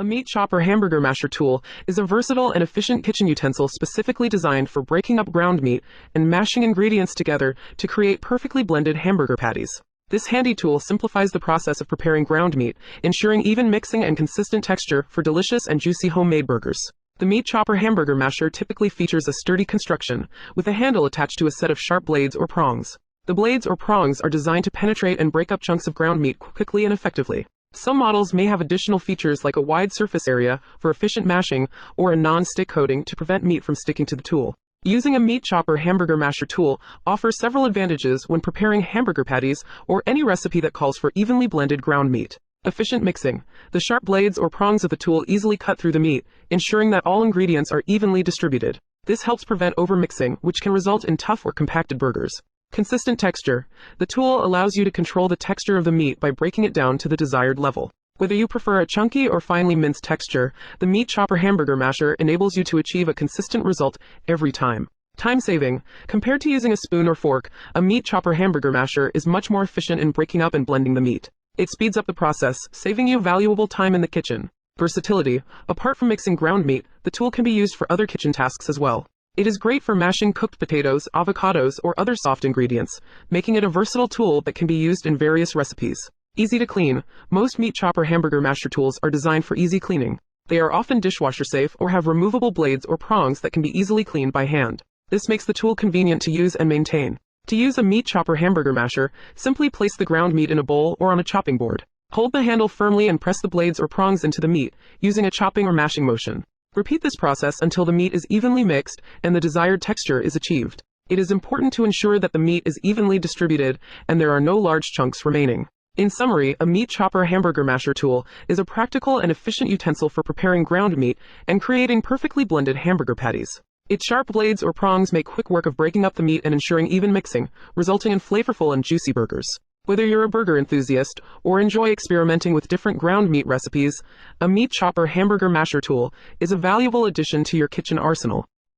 A meat chopper hamburger masher tool is a versatile and efficient kitchen utensil specifically designed for breaking up ground meat and mashing ingredients together to create perfectly blended hamburger patties. This handy tool simplifies the process of preparing ground meat, ensuring even mixing and consistent texture for delicious and juicy homemade burgers. The meat chopper hamburger masher typically features a sturdy construction, with a handle attached to a set of sharp blades or prongs. The blades or prongs are designed to penetrate and break up chunks of ground meat quickly and effectively. Some models may have additional features like a wide surface area for efficient mashing or a non-stick coating to prevent meat from sticking to the tool. Using a meat chopper hamburger masher tool offers several advantages when preparing hamburger patties or any recipe that calls for evenly blended ground meat. Efficient mixing. The sharp blades or prongs of the tool easily cut through the meat, ensuring that all ingredients are evenly distributed. This helps prevent overmixing, which can result in tough or compacted burgers. Consistent texture. The tool allows you to control the texture of the meat by breaking it down to the desired level. Whether you prefer a chunky or finely minced texture, the meat chopper hamburger masher enables you to achieve a consistent result every time. Time saving. Compared to using a spoon or fork, a meat chopper hamburger masher is much more efficient in breaking up and blending the meat. It speeds up the process, saving you valuable time in the kitchen. Versatility. Apart from mixing ground meat, the tool can be used for other kitchen tasks as well. It is great for mashing cooked potatoes, avocados, or other soft ingredients, making it a versatile tool that can be used in various recipes. Easy to clean. Most meat chopper hamburger masher tools are designed for easy cleaning. They are often dishwasher safe or have removable blades or prongs that can be easily cleaned by hand. This makes the tool convenient to use and maintain. To use a meat chopper hamburger masher, simply place the ground meat in a bowl or on a chopping board. Hold the handle firmly and press the blades or prongs into the meat, using a chopping or mashing motion. Repeat this process until the meat is evenly mixed and the desired texture is achieved. It is important to ensure that the meat is evenly distributed and there are no large chunks remaining. In summary, a meat chopper hamburger masher tool is a practical and efficient utensil for preparing ground meat and creating perfectly blended hamburger patties. Its sharp blades or prongs make quick work of breaking up the meat and ensuring even mixing, resulting in flavorful and juicy burgers. Whether you're a burger enthusiast or enjoy experimenting with different ground meat recipes, a meat chopper hamburger masher tool is a valuable addition to your kitchen arsenal.